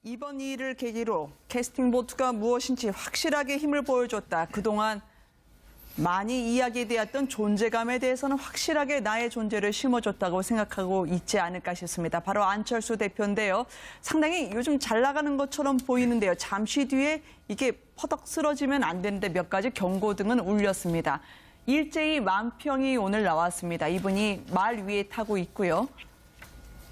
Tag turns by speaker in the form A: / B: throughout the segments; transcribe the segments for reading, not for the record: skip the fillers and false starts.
A: 이번 일을 계기로 캐스팅 보트가 무엇인지 확실하게 힘을 보여줬다. 그동안 많이 이야기되었던 존재감에 대해서는 확실하게 나의 존재를 심어줬다고 생각하고 있지 않을까 싶습니다. 바로 안철수 대표인데요. 상당히 요즘 잘 나가는 것처럼 보이는데요. 잠시 뒤에 이게 퍼덕 쓰러지면 안 되는데 몇 가지 경고등은 울렸습니다. 일제히 만평이 오늘 나왔습니다. 이분이 말 위에 타고 있고요.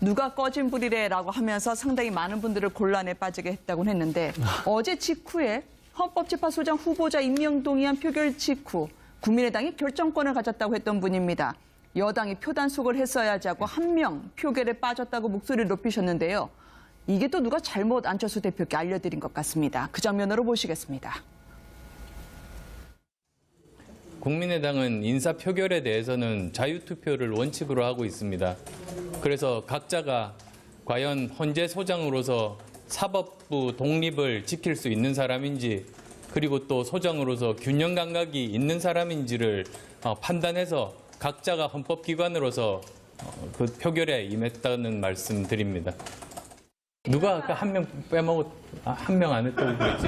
A: 누가 꺼진 불이래라고 하면서 상당히 많은 분들을 곤란에 빠지게 했다고 했는데 어제 직후에 헌법재판소장 후보자 임명 동의안 표결 직후 국민의당이 결정권을 가졌다고 했던 분입니다. 여당이 표단속을 했어야지 하고 한 명 표결에 빠졌다고 목소리를 높이셨는데요. 이게 또 누가 잘못 안철수 대표께 알려드린 것 같습니다. 그 장면으로 보시겠습니다.
B: 국민의당은 인사표결에 대해서는 자유투표를 원칙으로 하고 있습니다. 그래서 각자가 과연 헌재 소장으로서 사법부 독립을 지킬 수 있는 사람인지 그리고 또 소장으로서 균형 감각이 있는 사람인지를 판단해서 각자가 헌법기관으로서 그 표결에 임했다는 말씀 드립니다. 누가 아까 한 명 빼먹었, 한 명 안 했다고 그랬지?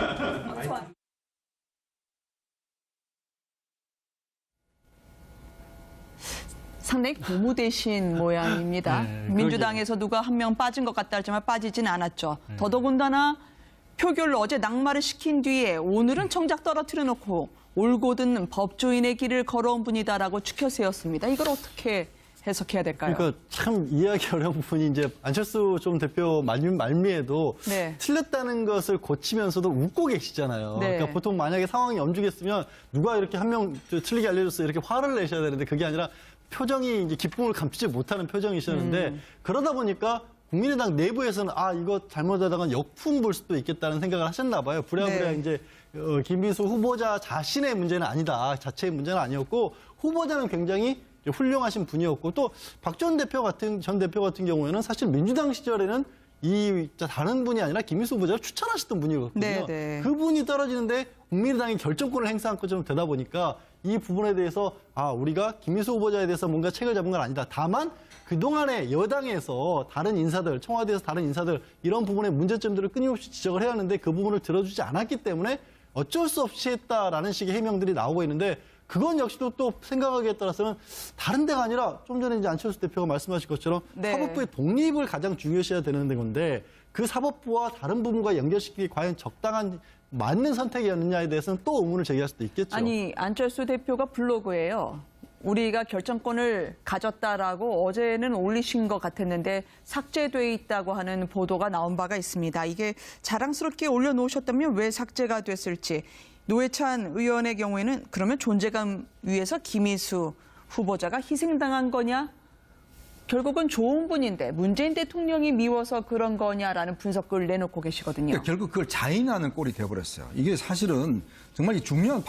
A: 상당히 고무되신 모양입니다. 민주당에서 누가 한 명 빠진 것 같다 하지만 빠지진 않았죠. 더더군다나 표결로 어제 낙마를 시킨 뒤에 오늘은 정작 떨어뜨려 놓고 올곧은 법조인의 길을 걸어온 분이다라고 추켜 세웠습니다. 이걸 어떻게 해석해야 될까요?
C: 그러니까 참 이해하기 어려운 부분이 이제 안철수 좀 대표 말미에도
A: 네.
C: 틀렸다는 것을 고치면서도 웃고 계시잖아요.
A: 네.
C: 그러니까 보통 만약에 상황이 엄중했으면 누가 이렇게 한 명 틀리게 알려줬어 이렇게 화를 내셔야 되는데 그게 아니라 표정이 이제 기쁨을 감추지 못하는 표정이셨는데 그러다 보니까 국민의당 내부에서는 이거 잘못하다가 역풍 불 수도 있겠다는 생각을 하셨나 봐요. 부랴부랴
A: 네.
C: 이제 김민수 후보자 자신의 문제는 아니다. 자체의 문제는 아니었고 후보자는 굉장히 훌륭하신 분이었고 또 박 전 대표 같은 경우에는 사실 민주당 시절에는 다른 분이 아니라 김민수 후보자를 추천하셨던 분이거든요.
A: 네, 네.
C: 그분이 떨어지는데 국민의당이 결정권을 행사한 것처럼 되다 보니까 이 부분에 대해서 우리가 김민수 후보자에 대해서 뭔가 책을 잡은 건 아니다. 다만 그동안에 여당에서 다른 인사들, 청와대에서 다른 인사들 이런 부분의 문제점들을 끊임없이 지적을 해야 하는데 그 부분을 들어주지 않았기 때문에 어쩔 수 없이 했다라는 식의 해명들이 나오고 있는데 그건 역시도 또 생각하기에 따라서는 다른 데가 아니라 좀 전에 이제 안철수 대표가 말씀하신 것처럼
A: 네.
C: 사법부의 독립을 가장 중요시해야 되는 건데 그 사법부와 다른 부분과 연결시키기 과연 적당한 맞는 선택이었느냐에 대해서는 또 의문을 제기할 수도 있겠죠.
A: 아니 안철수 대표가 블로그에요. 우리가 결정권을 가졌다라고 어제는 올리신 것 같았는데 삭제돼 있다고 하는 보도가 나온 바가 있습니다. 이게 자랑스럽게 올려놓으셨다면 왜 삭제가 됐을지. 노회찬 의원의 경우에는 그러면 존재감 위에서 김희수 후보자가 희생당한 거냐? 결국은 좋은 분인데 문재인 대통령이 미워서 그런 거냐라는 분석을 내놓고 계시거든요.
D: 그러니까 결국 그걸 자인하는 꼴이 되어버렸어요. 이게 사실은 정말 중요한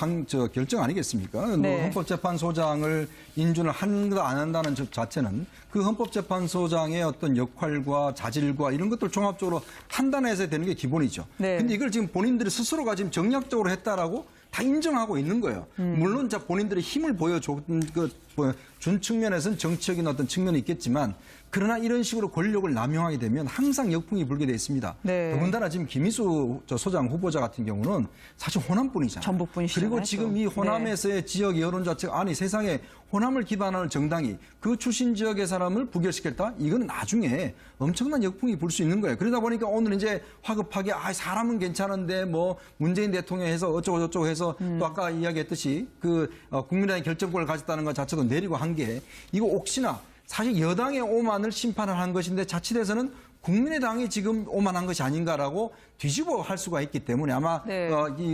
D: 결정 아니겠습니까?
A: 네.
D: 헌법재판소장을 인준을 한다 안 한다는 자체는 그 헌법재판소장의 어떤 역할과 자질과 이런 것들 종합적으로 판단해서 되는 게 기본이죠.
A: 네.
D: 근데 이걸 지금 본인들이 스스로가 지금 정략적으로 했다라고 다 인정하고 있는 거예요. 물론 본인들의 힘을 보여준 측면에서는 정치적인 어떤 측면이 있겠지만 그러나 이런 식으로 권력을 남용하게 되면 항상 역풍이 불게 돼 있습니다.
A: 네.
D: 더군다나 지금 김희수 소장 후보자 같은 경우는 사실 호남분이잖아요.
A: 전북 분이시잖아요.
D: 그리고 지금 이 호남에서의
A: 네.
D: 지역 여론 자체가 세상에 호남을 기반하는 정당이 그 출신 지역의 사람을 부결시켰다? 이건 나중에 엄청난 역풍이 불 수 있는 거예요. 그러다 보니까 오늘 이제 화급하게 사람은 괜찮은데 뭐 문재인 대통령 해서 어쩌고 저쩌고 해서 또 아까 이야기했듯이 국민의당이 결정권을 가졌다는 것 자체도 내리고 한 게 이거 혹시나 사실 여당의 오만을 심판을 한 것인데 자칫해서는 국민의당이 지금 오만한 것이 아닌가라고 뒤집어 할 수가 있기 때문에 아마
A: 네.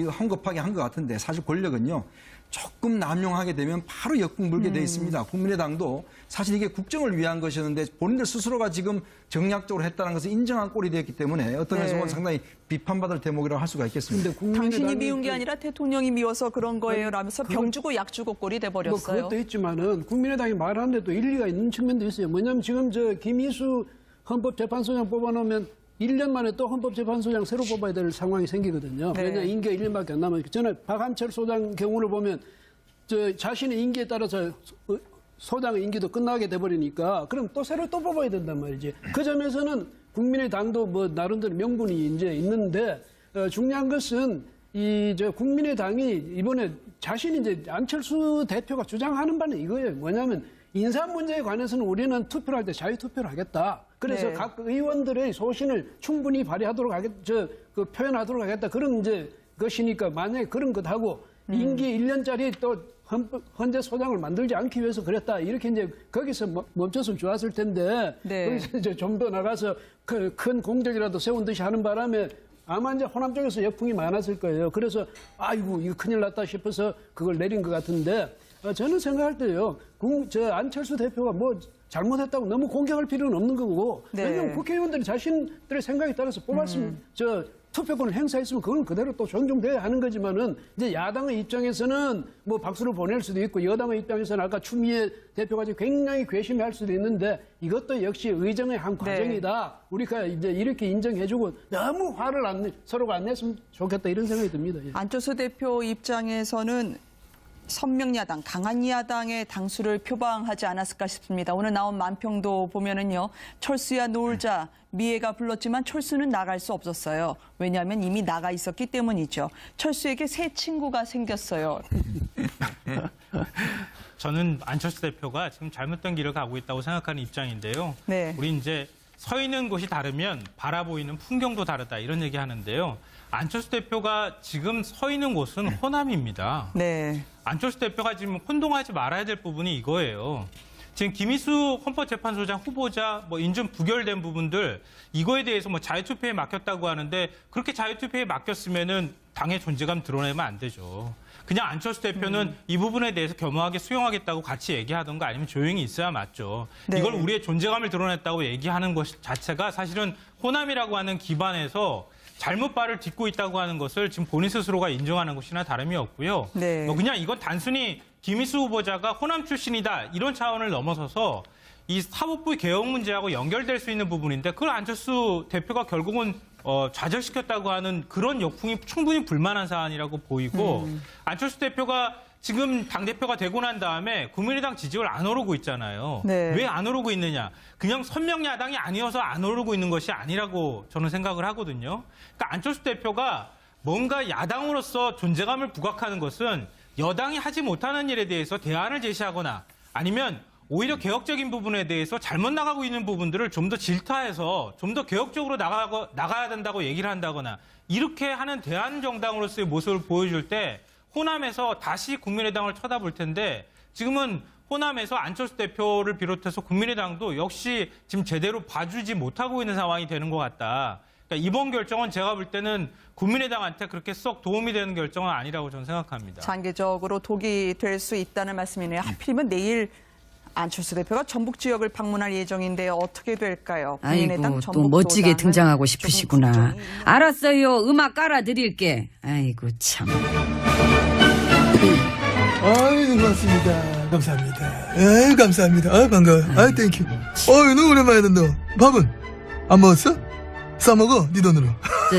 D: 황급하게 한 것 같은데 사실 권력은요. 조금 남용하게 되면 바로 역풍 불게 돼 있습니다. 국민의당도 사실 이게 국정을 위한 것이었는데 본인들 스스로가 지금 정략적으로 했다는 것을 인정한 꼴이 되었기 때문에 어떤 면에서 보면 상당히 비판받을 대목이라고 할 수가 있겠습니다.
A: 당신이 미운 게 아니라 대통령이 미워서 그런 거예요 라면서 병 주고 약 주고 꼴이 돼버렸어요.
E: 그것도 있지만은 국민의당이 말하는데도 일리가 있는 측면도 있어요. 뭐냐면 지금 김희수 헌법재판소장 뽑아놓으면 1년 만에 또 헌법재판소장 새로 뽑아야 될 상황이 생기거든요.
A: 네.
E: 왜냐하면 임기가 1년밖에 안 남았기 전에 박한철 소장 경우를 보면 자신의 임기에 따라서 소장의 임기도 끝나게 돼버리니까 그럼 또 새로 또 뽑아야 된단 말이지. 그 점에서는 국민의당도 뭐 나름대로 명분이 이제 있는데 중요한 것은 국민의당이 이번에 자신이 이제 안철수 대표가 주장하는 바는 이거예요. 뭐냐면 인사 문제에 관해서는 우리는 투표를 할 때 자유투표를 하겠다. 그래서
A: 네.
E: 각 의원들의 소신을 충분히 발휘하도록 표현하도록 하겠다. 그런 이제 것이니까 만약에 그런 것하고 임기 1년짜리 또 헌재 소장을 만들지 않기 위해서 그랬다. 이렇게 이제 거기서 멈췄으면 좋았을 텐데
A: 네.
E: 거기서 이제 좀 더 나가서 큰 공적이라도 세운 듯이 하는 바람에 아마 이제 호남 쪽에서 역풍이 많았을 거예요. 그래서 아이고 이거 큰일 났다 싶어서 그걸 내린 것 같은데 저는 생각할 때요. 안철수 대표가 뭐 잘못했다고 너무 공격할 필요는 없는 거고
A: 네.
E: 왜냐하면 국회의원들이 자신들의 생각에 따라서 뽑았으면 투표권을 행사했으면 그건 그대로 또 존중돼야 하는 거지만은 이제 야당의 입장에서는 뭐 박수를 보낼 수도 있고 여당의 입장에서는 아까 추미애 대표가 굉장히 괘씸해할 수도 있는데 이것도 역시 의정의 한 과정이다. 우리가 이제 이렇게 인정해주고 너무 화를 서로가 안 냈으면 좋겠다 이런 생각이 듭니다. 예.
A: 안철수 대표 입장에서는 선명야당, 강한 야당의 당수를 표방하지 않았을까 싶습니다. 오늘 나온 만평도 보면은요, 철수야 놀자, 미애가 불렀지만 철수는 나갈 수 없었어요. 왜냐하면 이미 나가 있었기 때문이죠. 철수에게 새 친구가 생겼어요.
F: 저는 안철수 대표가 지금 잘못된 길을 가고 있다고 생각하는 입장인데요.
A: 네.
F: 우리 이제 서 있는 곳이 다르면 바라보이는 풍경도 다르다 이런 얘기 하는데요. 안철수 대표가 지금 서 있는 곳은 호남입니다.
A: 네.
F: 안철수 대표가 지금 혼동하지 말아야 될 부분이 이거예요. 지금 김희수 헌법재판소장 후보자 인준 부결된 부분들 이거에 대해서 자유투표에 맡겼다고 하는데 그렇게 자유투표에 맡겼으면은 당의 존재감 드러내면 안 되죠. 그냥 안철수 대표는 이 부분에 대해서 겸허하게 수용하겠다고 같이 얘기하던가 아니면 조용히 있어야 맞죠.
A: 네.
F: 이걸 우리의 존재감을 드러냈다고 얘기하는 것 자체가 사실은 호남이라고 하는 기반에서 잘못 발을 딛고 있다고 하는 것을 지금 본인 스스로가 인정하는 것이나 다름이 없고요.
A: 네.
F: 그냥 이건 단순히 김희수 후보자가 호남 출신이다 이런 차원을 넘어서서 이 사법부의 개혁 문제하고 연결될 수 있는 부분인데 그걸 안철수 대표가 결국은 좌절시켰다고 하는 그런 역풍이 충분히 불만한 사안이라고 보이고 안철수 대표가 지금 당대표가 되고 난 다음에 국민의당 지지율 안 오르고 있잖아요.
A: 네.
F: 왜 안 오르고 있느냐. 그냥 선명야당이 아니어서 안 오르고 있는 것이 아니라고 저는 생각을 하거든요. 그러니까 안철수 대표가 뭔가 야당으로서 존재감을 부각하는 것은 여당이 하지 못하는 일에 대해서 대안을 제시하거나 아니면 오히려 개혁적인 부분에 대해서 잘못 나가고 있는 부분들을 좀 더 질타해서 좀 더 개혁적으로 나가야 된다고 얘기를 한다거나 이렇게 하는 대한정당으로서의 모습을 보여줄 때 호남에서 다시 국민의당을 쳐다볼 텐데 지금은 호남에서 안철수 대표를 비롯해서 국민의당도 역시 지금 제대로 봐주지 못하고 있는 상황이 되는 것 같다. 그러니까 이번 결정은 제가 볼 때는 국민의당한테 그렇게 썩 도움이 되는 결정은 아니라고 저는 생각합니다.
A: 장기적으로 독이 될 수 있다는 말씀이네요. 하필이면 내일 안철수 대표가 전북 지역을 방문할 예정인데 어떻게 될까요?
G: 아이고 또 멋지게 등장하고 싶으시구나. 알았어요. 음악 깔아드릴게. 아이고 참.
H: 아유, 고맙습니다. 감사합니다. 아유, 감사합니다. 아유, 반가워요. 아유, 땡큐. 어유, 너 오랜만이다, 너. 밥은? 안 먹었어? 싸먹어, 네 돈으로.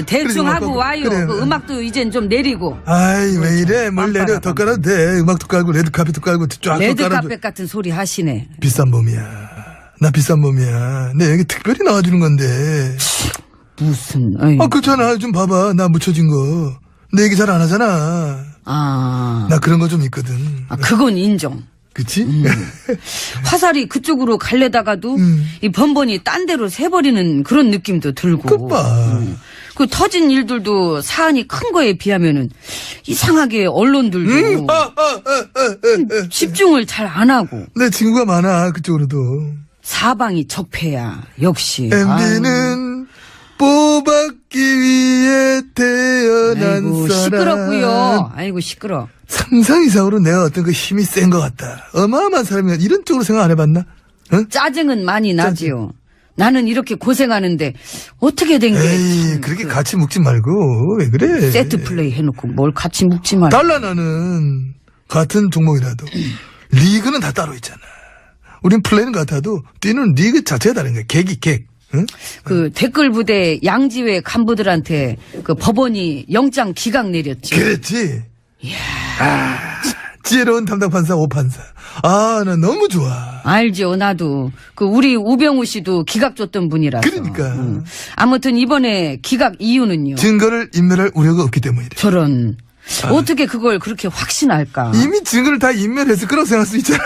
G: 대충
H: 그래,
G: 하고 와요.
H: 그래.
G: 그 음악도 이젠 좀 내리고.
H: 아이, 왜 이래? 뭘 내려? 더 깔아도 돼. 음악도 깔고, 레드카펫도 깔고, 쫙 깔아줘.
G: 레드카펫 같은 소리 하시네.
H: 비싼 몸이야. 나 비싼 몸이야. 내 여기 특별히 나와주는 건데.
G: 무슨. 아이고.
H: 그렇잖아. 좀 봐봐. 나 묻혀진 거. 내 얘기 잘 안 하잖아. 나 그런 거 좀 있거든.
G: 그건 인정.
H: 그치?
G: 화살이 그쪽으로 갈래다가도 이 번번이 딴 데로 새버리는 그런 느낌도 들고.
H: 끝봐.
G: 그 터진 일들도 사안이 큰 거에 비하면은 이상하게 언론들도 집중을 잘 안 하고.
H: 내 친구가 많아, 그쪽으로도.
G: 사방이 적폐야, 역시.
H: MB는 뽑았기 위해 태어난
G: 아이고,
H: 사람.
G: 시끄럽고요. 아이고, 시끄러.
H: 상상 이상으로 내가 어떤 그 힘이 센 것 같다. 어마어마한 사람이야. 이런 쪽으로 생각 안 해봤나? 응?
G: 짜증은 많이 나지요. 나는 이렇게 고생하는데 어떻게 된 게.
H: 에이, 그렇게 같이 묵지 말고 왜 그래?
G: 세트 플레이 해놓고 뭘 같이 묵지 말고.
H: 달라 나는 같은 종목이라도 리그는 다 따로 있잖아. 우린 플레이는 같아도 뛰는 리그 자체가 다른 거야. 객이 객. 응?
G: 그 댓글 부대 양지회 간부들한테 그 법원이 영장 기각 내렸지.
H: 그랬지. 지혜로운 담당 판사 오판사. 아, 나 너무 좋아.
G: 알죠, 나도. 그 우리 우병우 씨도 기각 줬던 분이라서.
H: 그러니까.
G: 아무튼 이번에 기각 이유는요.
H: 증거를 인멸할 우려가 없기 때문이래.
G: 저런. 어떻게 그걸 그렇게 확신할까?
H: 이미 증거를 다 인멸했을 거라고 생각할 수 있잖아.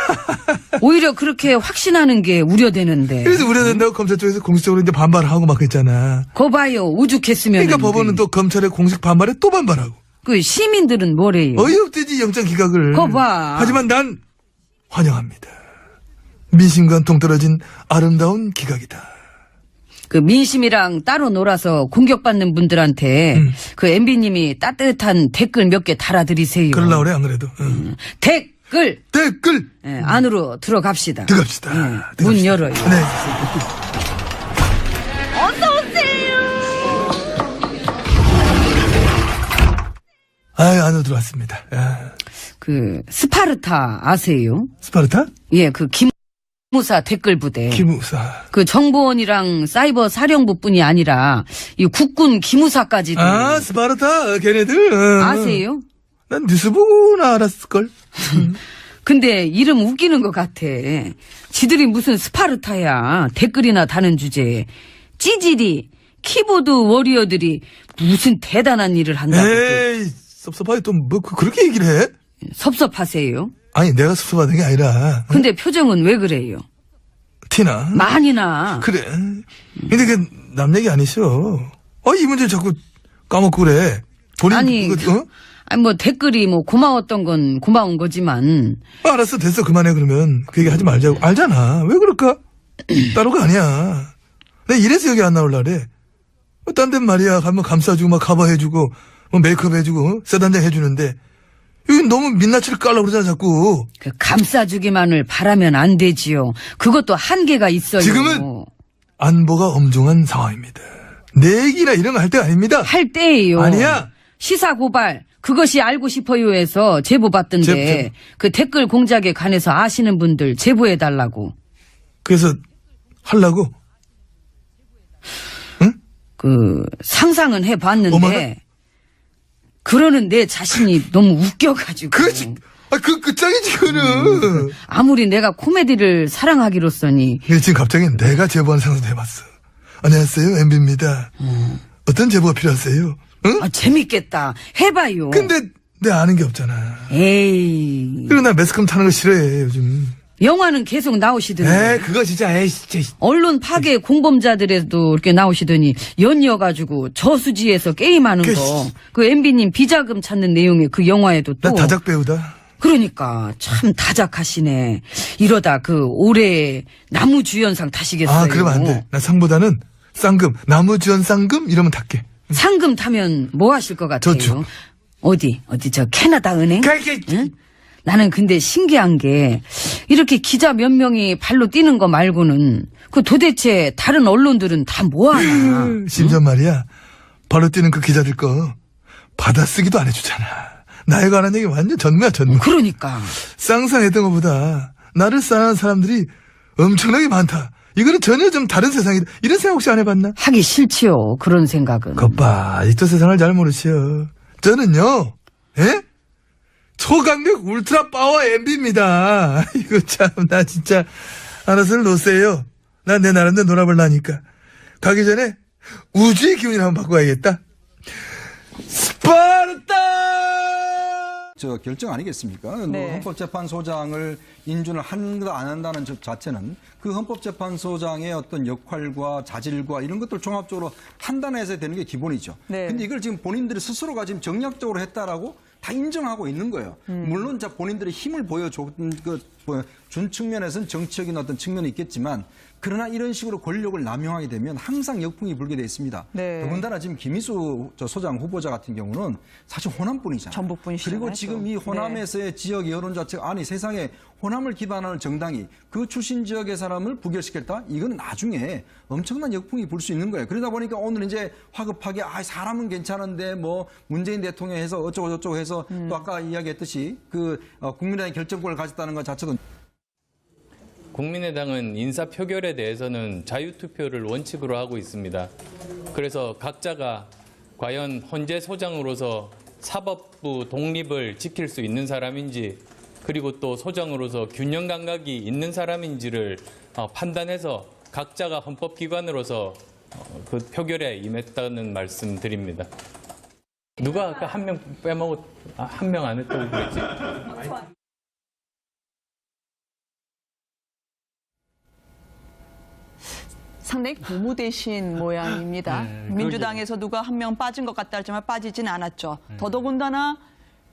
G: 오히려 그렇게 확신하는 게 우려되는데.
H: 그래서 우려된다고 검찰 쪽에서 공식적으로 이제 반발하고 막 그랬잖아.
G: 거 봐요, 오죽했으면.
H: 그러니까 법원은 또 검찰의 공식 반발에 또 반발하고.
G: 그 시민들은 뭐래요?
H: 어이없대지 영장 기각을.
G: 거 봐.
H: 하지만 난 환영합니다. 민심과 동떨어진 아름다운 기각이다.
G: 그 민심이랑 따로 놀아서 공격받는 분들한테 그 MB님이 따뜻한 댓글 몇 개 달아드리세요.
H: 그러려고 그래 안 그래도.
G: 댓글!
H: 댓글
G: 예, 안으로 들어갑시다.
H: 들어갑시다.
G: 예,
H: 들어갑시다.
G: 문 열어요.
H: 네. 안으로 들어왔습니다.
G: 그 스파르타 아세요?
H: 스파르타?
G: 예, 그 기무사 댓글 부대.
H: 기무사.
G: 그 정보원이랑 사이버 사령부뿐이 아니라 이 국군 기무사까지도
H: 아, 스파르타 걔네들.
G: 아세요?
H: 난 뉴스 보고나 알았을걸.
G: 근데 이름 웃기는 것 같아. 지들이 무슨 스파르타야. 댓글이나 다는 주제에. 찌질이 키보드 워리어들이 무슨 대단한 일을 한다고.
H: 에이, 섭섭하게 또 뭐 그렇게 얘기를 해?
G: 섭섭하세요?
H: 아니, 내가 섭섭하는 게 아니라.
G: 근데 표정은 왜 그래요?
H: 티나?
G: 많이 나.
H: 그래. 근데 그 남 얘기 아니셔. 이 문제 자꾸 까먹고 그래. 본인
G: 아니, 아니 뭐 댓글이 뭐 고마웠던 건 고마운 거지만
H: 알았어, 됐어, 그만해 그러면 그 얘기 하지 말자고. 알잖아. 왜 그럴까? 따로가 아니야. 내가 이래서 여기 안 나올라 그래. 딴 데는 말이야 가면 감싸주고 막 커버해주고 뭐 메이크업 해주고 세단장 해주는데 여기 너무 민낯을 깔라고 그러잖아 자꾸.
G: 그 감싸주기만을 바라면 안 되지요. 그것도 한계가 있어요.
H: 지금은 안보가 엄중한 상황입니다. 내 얘기나 이런 거 할 때가 아닙니다.
G: 할 때예요.
H: 아니야.
G: 시사 고발 그것이 알고 싶어요에서 제보 받던데 그 댓글 공작에 관해서 아시는 분들 제보해 달라고.
H: 그래서 하려고.
G: 그 상상은 해봤는데
H: 어머나?
G: 그러는 내 자신이 너무 웃겨가지고.
H: 그렇지. 그 짱이지 그거는.
G: 아무리 내가 코미디를 사랑하기로써니.
H: 근데 지금 갑자기 내가 제보하는 상상도 해봤어. 안녕하세요, MB입니다. 어떤 제보가 필요하세요? 응?
G: 아, 재밌겠다. 해봐요.
H: 근데 내가 아는 게 없잖아.
G: 에이.
H: 그리고 나 매스컴 타는 거 싫어해 요즘.
G: 영화는 계속 나오시더니.
H: 그거 진짜 진짜.
G: 언론 파괴 공범자들에도 이렇게 나오시더니 연이어가지고 저수지에서 게임하는 거. 그 MB님 비자금 찾는 내용의 그 영화에도 또.
H: 나 다작 배우다.
G: 그러니까 참 다작하시네. 이러다 그 올해 나무주연상 타시겠어요.
H: 그러면 안 돼. 나 상보다는 쌍금, 나무주연 쌍금 이러면 탈게.
G: 상금 타면 뭐 하실 것 같아요?
H: 저축.
G: 어디 저 캐나다 은행? 응? 나는 근데 신기한 게 이렇게 기자 몇 명이 발로 뛰는 거 말고는 그 도대체 다른 언론들은 다 뭐 하나?
H: 심지어 말이야. 발로 뛰는 그 기자들 거 받아쓰기도 안 해주잖아. 나에 관한 얘기 완전 전무야 전무.
G: 그러니까.
H: 상상했던 것보다 나를 싸는 사람들이 엄청나게 많다. 이거는 전혀 좀 다른 세상이다. 이런 생각 혹시 안 해봤나?
G: 하기 싫지요. 그런 생각은.
H: 겉봐. 아직도 세상을 잘 모르시오. 저는요. 초강력 울트라 파워 MB입니다. 이거 참 나 진짜 알아서를 놓으세요. 난 내 나름대로 놀아볼라니까. 가기 전에 우주의 기운을 한번 바꿔야겠다. 스파르타!
D: 저 결정 아니겠습니까?
A: 네.
D: 헌법재판소장을 인준을 한다 안 한다는 저 자체는 그 헌법재판소장의 어떤 역할과 자질과 이런 것들 종합적으로 판단해서 되는 게 기본이죠.
A: 네.
D: 근데 이걸 지금 본인들이 스스로가 지금 정략적으로 했다라고 다 인정하고 있는 거예요. 물론 자 본인들의 힘을 보여준 측면에서는 정치적인 어떤 측면이 있겠지만 그러나 이런 식으로 권력을 남용하게 되면 항상 역풍이 불게 돼 있습니다.
A: 네.
D: 더군다나 지금 김희수 소장 후보자 같은 경우는 사실 호남분이잖아요.
A: 전북분이시잖아요.
D: 그리고 지금 이 호남에서의 지역 여론 자체가 아니 세상에 호남을 기반하는 정당이 그 출신 지역의 사람을 부결시켰다? 이건 나중에 엄청난 역풍이 불 수 있는 거예요. 그러다 보니까 오늘 이제 화급하게 사람은 괜찮은데 뭐 문재인 대통령이 해서 어쩌고 저쩌고 해서 또 아까 이야기했듯이 그 국민의당이 결정권을 가졌다는 것 자체도
B: 국민의당은 인사 표결에 대해서는 자유투표를 원칙으로 하고 있습니다. 그래서 각자가 과연 헌재 소장으로서 사법부 독립을 지킬 수 있는 사람인지 그리고 또 소장으로서 균형 감각이 있는 사람인지를 판단해서 각자가 헌법기관으로서 그 표결에 임했다는 말씀 드립니다. 누가 아까 한 명 한 명 안 했다고 그랬지?
A: 상당히 고무되신 모양입니다. 민주당에서 누가 한 명 빠진 것 같다 하지만 빠지진 않았죠. 더더군다나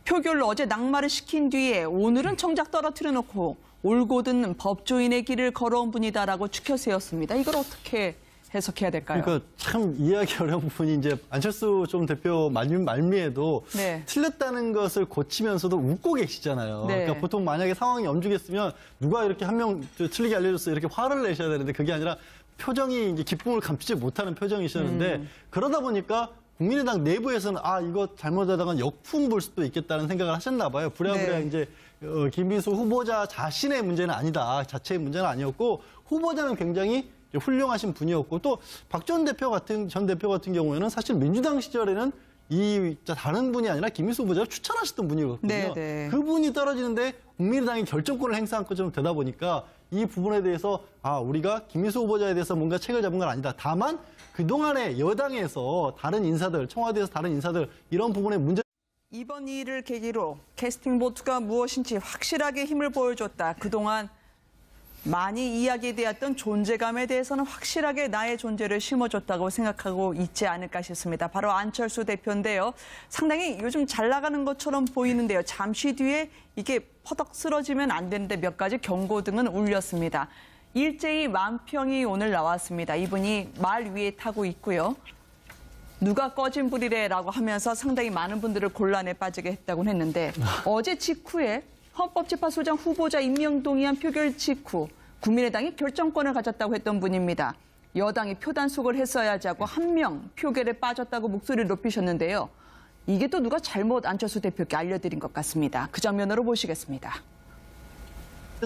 A: 표결로 어제 낙마를 시킨 뒤에 오늘은 정작 떨어뜨려 놓고 올곧은 법조인의 길을 걸어온 분이다라고 추켜 세웠습니다. 이걸 어떻게 해석해야 될까요?
C: 그러니까 참 이해하기 어려운 부분이 이제 안철수 좀 대표 말미에도
A: 네.
C: 틀렸다는 것을 고치면서도 웃고 계시잖아요.
A: 네.
C: 그러니까 보통 만약에 상황이 엄중했으면 누가 이렇게 한 명 틀리게 알려줬어 이렇게 화를 내셔야 되는데 그게 아니라 표정이 이제 기쁨을 감추지 못하는 표정이셨는데 그러다 보니까 국민의당 내부에서는 이거 잘못하다가 역풍 불 수도 있겠다는 생각을 하셨나 봐요. 부랴부랴
A: 네.
C: 이제 김민수 후보자 자신의 문제는 아니다. 자체의 문제는 아니었고 후보자는 굉장히 훌륭하신 분이었고 또 박 전 대표 같은 경우에는 사실 민주당 시절에는 이 다른 분이 아니라 김민수 후보자를 추천하셨던 분이거든요.
A: 네, 네.
C: 그분이 떨어지는데 국민의당이 결정권을 행사한 것처럼 되다 보니까 이 부분에 대해서 우리가 김민수 후보자에 대해서 뭔가 책을 잡은 건 아니다. 다만 그동안에 여당에서 다른 인사들, 청와대에서 다른 인사들 이런 부분에 문제
A: 이번 일을 계기로 캐스팅 보트가 무엇인지 확실하게 힘을 보여줬다. 그동안 많이 이야기되었던 존재감에 대해서는 확실하게 나의 존재를 심어줬다고 생각하고 있지 않을까 싶습니다. 바로 안철수 대표인데요. 상당히 요즘 잘 나가는 것처럼 보이는데요. 잠시 뒤에 이게 퍼덕 쓰러지면 안 되는데 몇 가지 경고등은 울렸습니다. 일제히 만평이 오늘 나왔습니다. 이분이 말 위에 타고 있고요. 누가 꺼진 불이래라고 하면서 상당히 많은 분들을 곤란에 빠지게 했다고 했는데 어제 직후에 헌법재판소장 후보자 임명 동의안 표결 직후 국민의당이 결정권을 가졌다고 했던 분입니다. 여당이 표단속을 했어야지 하고 한 명 표결에 빠졌다고 목소리를 높이셨는데요. 이게 또 누가 잘못 안철수 대표께 알려드린 것 같습니다. 그 장면으로 보시겠습니다.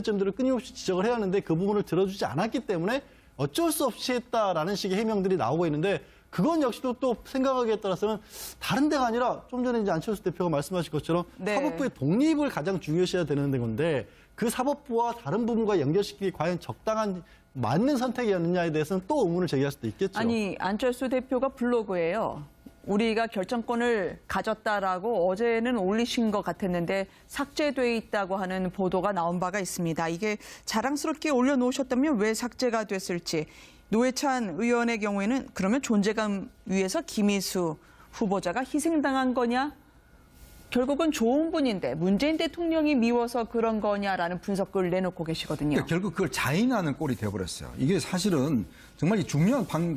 C: 점들을 끊임없이 지적을 해야 하는데 그 부분을 들어주지 않았기 때문에 어쩔 수 없이 했다라는 식의 해명들이 나오고 있는데 그건 역시도 또 생각하기에 따라서는 다른 데가 아니라 좀 전에 이제 안철수 대표가 말씀하신 것처럼
A: 네.
C: 사법부의 독립을 가장 중요시해야 되는 건데 그 사법부와 다른 부분과 연결시키기 과연 적당한 맞는 선택이었느냐에 대해서는 또 의문을 제기할 수도 있겠죠.
A: 아니 안철수 대표가 블로그에요. 우리가 결정권을 가졌다라고 어제는 올리신 것 같았는데 삭제돼 있다고 하는 보도가 나온 바가 있습니다. 이게 자랑스럽게 올려놓으셨다면 왜 삭제가 됐을지. 노회찬 의원의 경우에는 그러면 존재감 위에서 김희수 후보자가 희생당한 거냐? 결국은 좋은 분인데 문재인 대통령이 미워서 그런 거냐라는 분석을 내놓고 계시거든요.
D: 그러니까 결국 그걸 자인하는 꼴이 되어버렸어요. 이게 사실은 정말 이 중요한